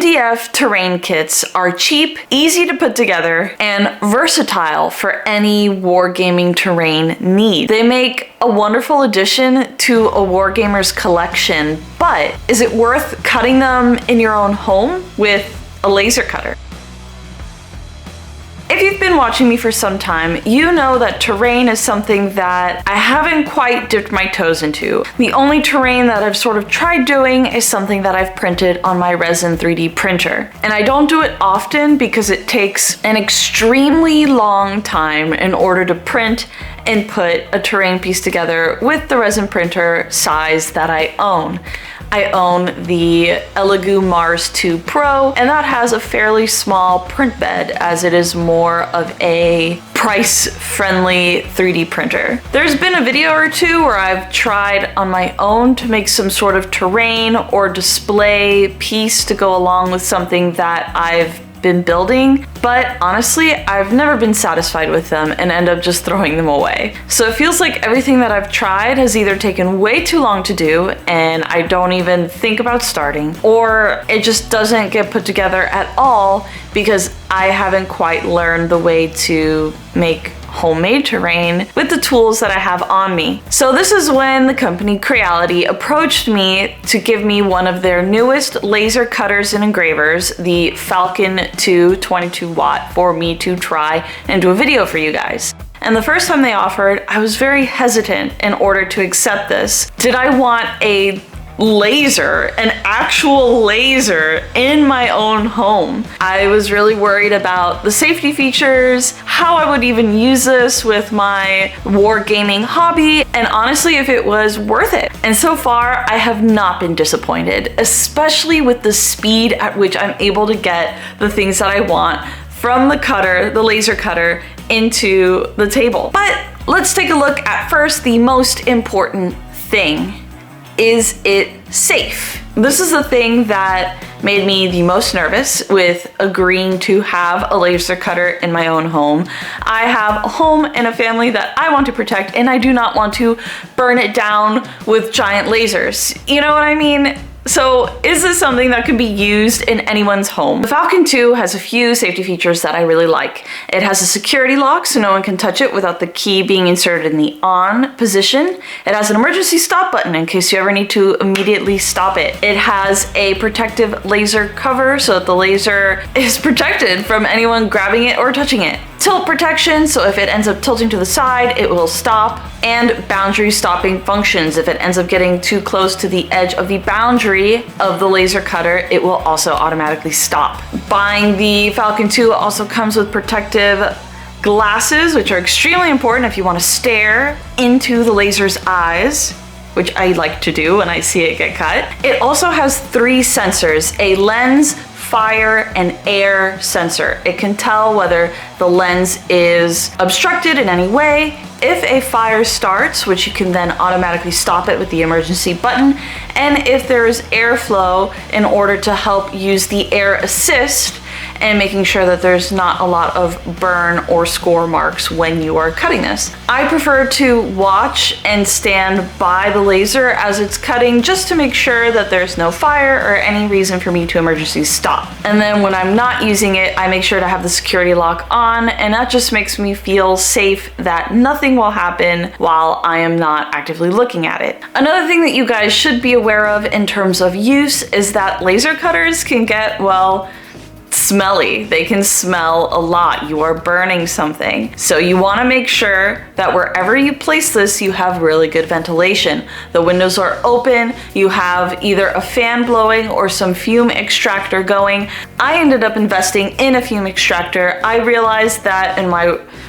MDF terrain kits are cheap, easy to put together, and versatile for any wargaming terrain need. They make a wonderful addition to a wargamer's collection, but is it worth cutting them in your own home with a laser cutter? If you've been watching me for some time, you know that terrain is something that I haven't quite dipped my toes into. The only terrain that I've sort of tried doing is something that I've printed on my resin 3D printer. And I don't do it often because it takes an extremely long time in order to print and put a terrain piece together with the resin printer size that I own. I own the Elegoo Mars 2 Pro, and that has a fairly small print bed as it is more of a price-friendly 3D printer. There's been a video or two where I've tried on my own to make some sort of terrain or display piece to go along with something that I've been building, but honestly, I've never been satisfied with them and end up just throwing them away. So it feels like everything that I've tried has either taken way too long to do and I don't even think about starting, or it just doesn't get put together at all because I haven't quite learned the way to make homemade terrain with the tools that I have on me. So this is when the company Creality approached me to give me one of their newest laser cutters and engravers, the Falcon2 22 watt, for me to try and do a video for you guys. And the first time they offered, I was very hesitant in order to accept this. Did I want a laser, an actual laser in my own home? I was really worried about the safety features, how I would even use this with my wargaming hobby, and honestly if it was worth it. And so far I have not been disappointed, especially with the speed at which I'm able to get the things that I want from the cutter, the laser cutter, into the table. But let's take a look at first the most important thing. Is it safe? This is the thing that made me the most nervous with agreeing to have a laser cutter in my own home. I have a home and a family that I want to protect, and I do not want to burn it down with giant lasers. You know what I mean? So is this something that could be used in anyone's home? The Falcon 2 has a few safety features that I really like. It has a security lock so no one can touch it without the key being inserted in the on position. It has an emergency stop button in case you ever need to immediately stop it. It has a protective laser cover so that the laser is protected from anyone grabbing it or touching it. Tilt protection, so if it ends up tilting to the side, it will stop, and boundary stopping functions. If it ends up getting too close to the edge of the boundary of the laser cutter, it will also automatically stop. Buying the Falcon 2 also comes with protective glasses, which are extremely important if you want to stare into the laser's eyes, which I like to do when I see it get cut. It also has 3 sensors, a lens, fire, and air sensor. It can tell whether the lens is obstructed in any way, if a fire starts, which you can then automatically stop it with the emergency button, and if there is airflow in order to help use the air assist and making sure that there's not a lot of burn or score marks when you are cutting this. I prefer to watch and stand by the laser as it's cutting just to make sure that there's no fire or any reason for me to emergency stop. And then when I'm not using it, I make sure to have the security lock on, and that just makes me feel safe that nothing will happen while I am not actively looking at it. Another thing that you guys should be aware of in terms of use is that laser cutters can get, well, smelly. They can smell a lot. You are burning something. So you want to make sure that wherever you place this, you have really good ventilation. The windows are open, you have either a fan blowing or some fume extractor going. I ended up investing in a fume extractor. I realized that in my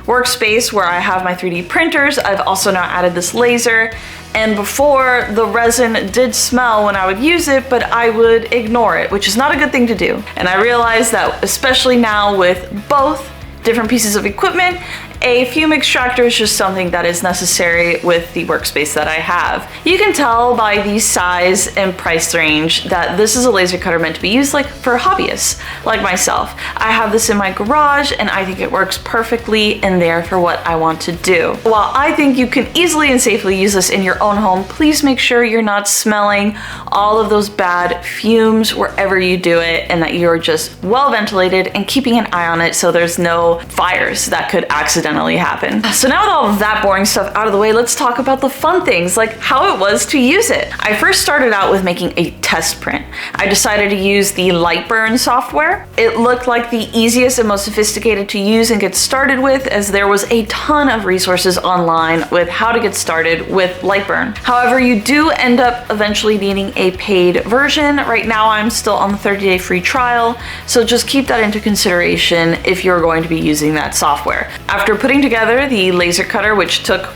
workspace where I have my 3D printers, I've also now added this laser. And before, the resin did smell when I would use it, but I would ignore it, which is not a good thing to do. And I realized that especially now with both different pieces of equipment A fume extractor is just something that is necessary with the workspace that I have. You can tell by the size and price range that this is a laser cutter meant to be used like for hobbyists like myself. I have this in my garage and I think it works perfectly in there for what I want to do. While I think you can easily and safely use this in your own home, please make sure you're not smelling all of those bad fumes wherever you do it, and that you're just well ventilated and keeping an eye on it so there's no fires that could accidentally happen. So now with all of that boring stuff out of the way, let's talk about the fun things, like how it was to use it. I first started out with making a test print. I decided to use the Lightburn software. It looked like the easiest and most sophisticated to use and get started with, as there was a ton of resources online with how to get started with Lightburn. However, you do end up eventually needing a paid version. Right now I'm still on the 30-day free trial, so just keep that into consideration if you're going to be using that software. After putting together the laser cutter, which took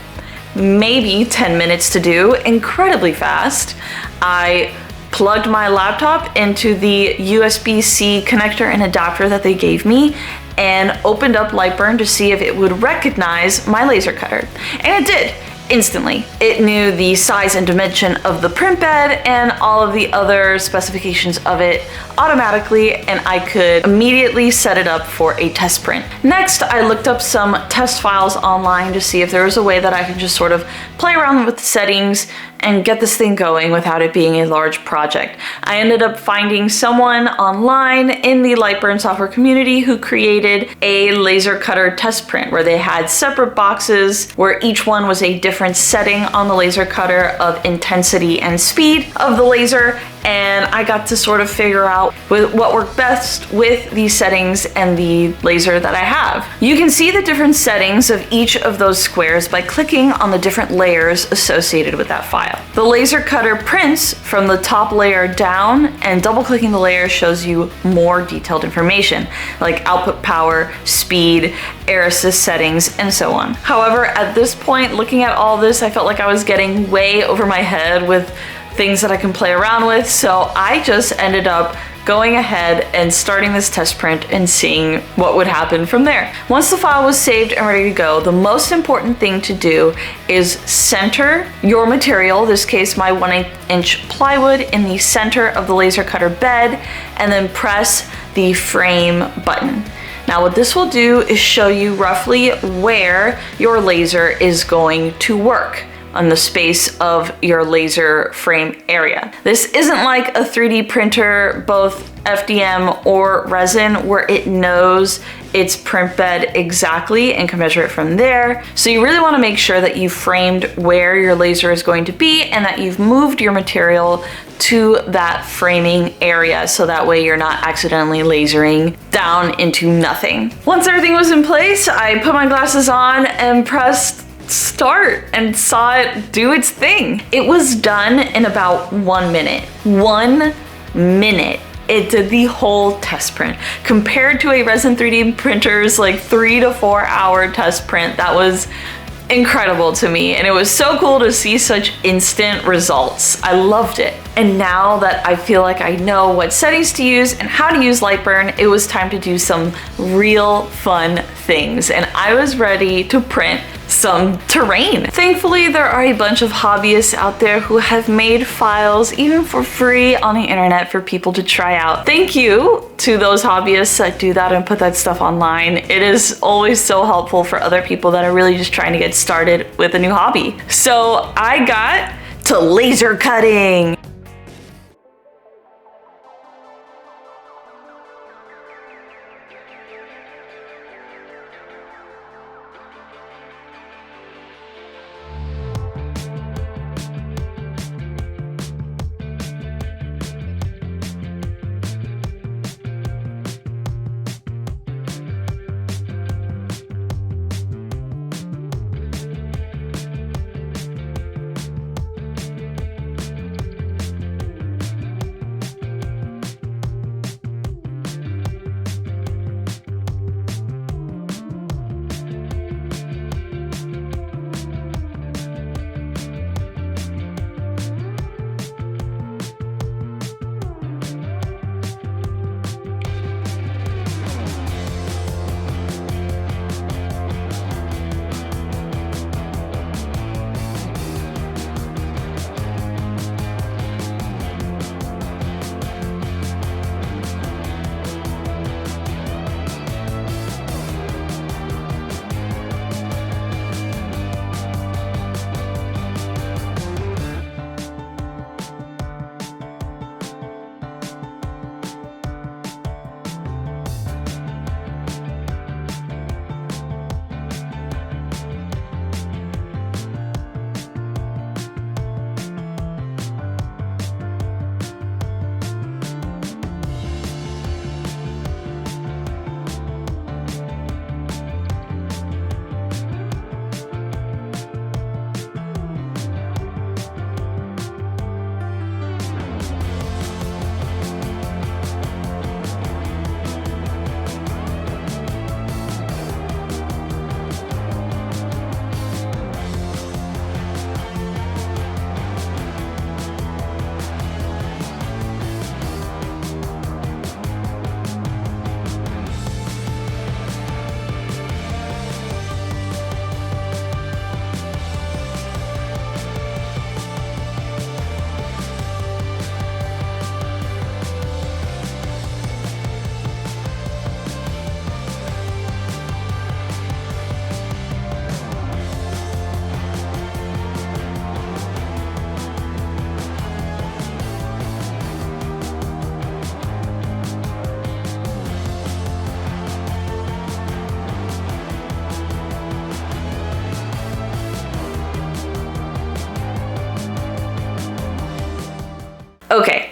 maybe 10 minutes to do, incredibly fast, I plugged my laptop into the USB-C connector and adapter that they gave me and opened up Lightburn to see if it would recognize my laser cutter. And it did. Instantly. It knew the size and dimension of the print bed and all of the other specifications of it automatically, and I could immediately set it up for a test print. Next, I looked up some test files online to see if there was a way that I could just sort of play around with the settings and get this thing going without it being a large project. I ended up finding someone online in the Lightburn software community who created a laser cutter test print where they had separate boxes where each one was a different setting on the laser cutter of intensity and speed of the laser, and I got to sort of figure out what worked best with these settings and the laser that I have. You can see the different settings of each of those squares by clicking on the different layers associated with that file. The laser cutter prints from the top layer down, and double-clicking the layer shows you more detailed information like output power, speed, air assist settings, and so on. However, at this point, looking at all this, I felt like I was getting way over my head with things that I can play around with, so I just ended up going ahead and starting this test print and seeing what would happen from there. Once the file was saved and ready to go, the most important thing to do is center your material, this case my 1/8-inch plywood, in the center of the laser cutter bed, and then press the frame button. Now what this will do is show you roughly where your laser is going to work on the space of your laser frame area. This isn't like a 3D printer, both FDM or resin, where it knows its print bed exactly and can measure it from there. So you really want to make sure that you've framed where your laser is going to be and that you've moved your material to that framing area, so that way you're not accidentally lasering down into nothing. Once everything was in place, I put my glasses on and pressed start and saw it do its thing. It was done in about 1 minute. 1 minute. It did the whole test print. Compared to a resin 3D printer's like 3 to 4 hour test print, that was incredible to me, and it was so cool to see such instant results. I loved it. And now that I feel like I know what settings to use and how to use Lightburn, it was time to do some real fun things, and I was ready to print some terrain. Thankfully, there are a bunch of hobbyists out there who have made files even for free on the internet for people to try out. Thank you to those hobbyists that do that and put that stuff online. It is always so helpful for other people that are really just trying to get started with a new hobby. So I got to laser cutting.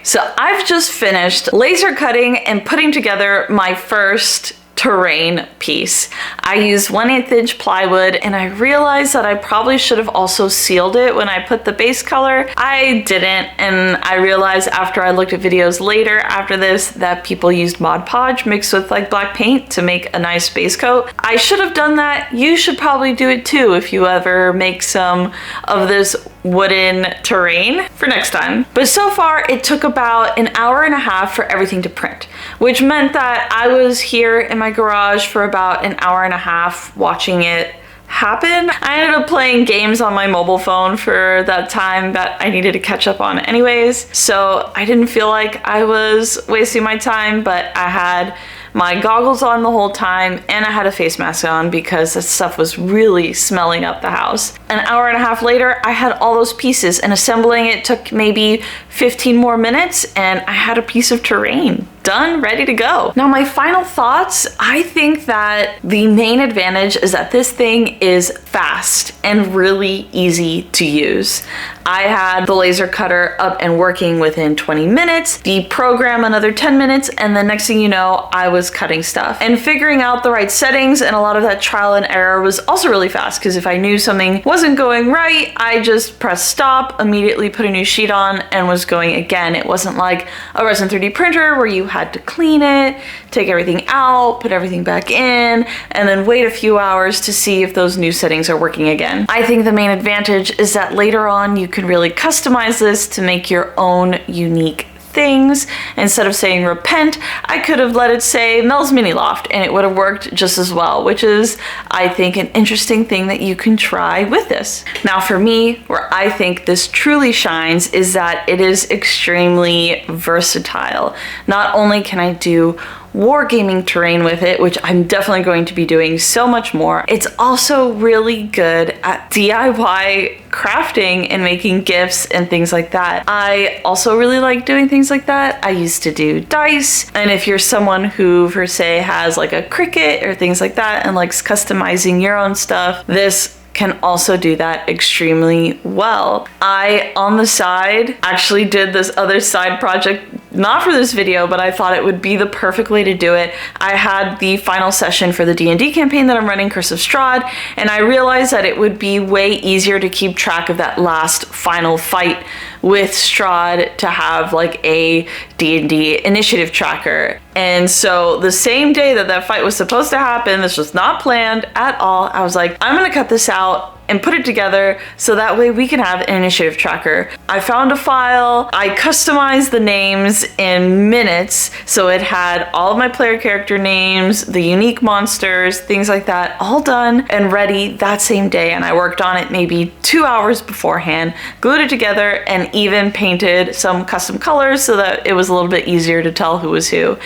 So I've just finished laser cutting and putting together my first terrain piece. I used 1/8 inch plywood, and I realized that I probably should have also sealed it when I put the base color. I didn't, and I realized after I looked at videos later after this that people used Mod Podge mixed with like black paint to make a nice base coat. I should have done that. You should probably do it too if you ever make some of this wooden terrain for next time. But so far it took about an hour and a half for everything to print, which meant that I was here in my garage for about an hour and a half watching it happen. I ended up playing games on my mobile phone for that time that I needed to catch up on anyways, so I didn't feel like I was wasting my time, but I had my goggles on the whole time and I had a face mask on because the stuff was really smelling up the house. An hour and a half later, I had all those pieces, and assembling it took maybe 15 more minutes, and I had a piece of terrain done, ready to go. Now my final thoughts, I think that the main advantage is that this thing is fast and really easy to use. I had the laser cutter up and working within 20 minutes, the program another 10 minutes, and the next thing you know, I was cutting stuff. And figuring out the right settings and a lot of that trial and error was also really fast, because if I knew something wasn't going right, I just pressed stop, immediately put a new sheet on, and was going again. It wasn't like a resin 3D printer where you had to clean it, take everything out, put everything back in, and then wait a few hours to see if those new settings are working again. I think the main advantage is that later on you can really customize this to make your own unique things. Instead of saying repent, I could have let it say Mel's Mini Loft, and it would have worked just as well, which is, I think, an interesting thing that you can try with this. Now for me, where I think this truly shines is that it is extremely versatile. Not only can I do wargaming terrain with it, which I'm definitely going to be doing so much more, it's also really good at DIY crafting and making gifts and things like that. I also really like doing things like that. I used to do dice, and if you're someone who, per se, has like a Cricut or things like that and likes customizing your own stuff, this can also do that extremely well. I, on the side, actually did this other side project, not for this video, but I thought it would be the perfect way to do it. I had the final session for the D&D campaign that I'm running, Curse of Strahd, and I realized that it would be way easier to keep track of that last final fight with Strahd to have like a D&D initiative tracker. And so the same day that that fight was supposed to happen, this was not planned at all, I was like, I'm gonna cut this out and put it together so that way we can have an initiative tracker. I found a file, I customized the names in minutes, so it had all of my player character names, the unique monsters, things like that, all done and ready that same day. And I worked on it maybe 2 hours beforehand, glued it together, and even painted some custom colors so that it was a little bit easier to tell who was who.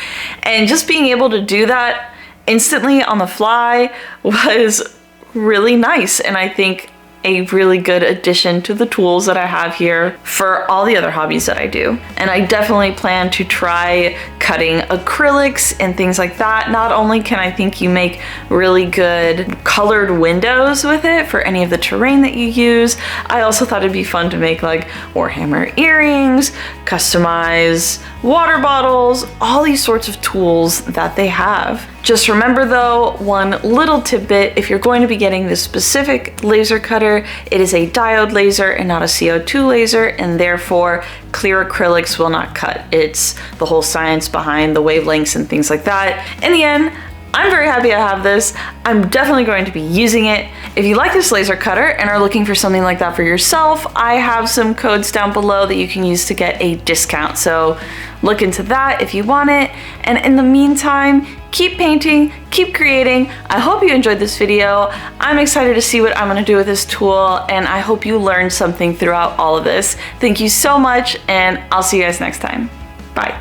And just being able to do that instantly on the fly was really nice, and I think a really good addition to the tools that I have here for all the other hobbies that I do. And I definitely plan to try cutting acrylics and things like that. Not only can I think you make really good colored windows with it for any of the terrain that you use, I also thought it'd be fun to make like Warhammer earrings, customize water bottles, all these sorts of tools that they have. Just remember though, one little tidbit, if you're going to be getting this specific laser cutter, it is a diode laser and not a CO2 laser, and therefore clear acrylics will not cut. It's the whole science behind the wavelengths and things like that. In the end, I'm very happy I have this. I'm definitely going to be using it. If you like this laser cutter and are looking for something like that for yourself, I have some codes down below that you can use to get a discount. So look into that if you want it. And in the meantime, keep painting, keep creating. I hope you enjoyed this video. I'm excited to see what I'm gonna do with this tool, and I hope you learned something throughout all of this. Thank you so much, and I'll see you guys next time. Bye.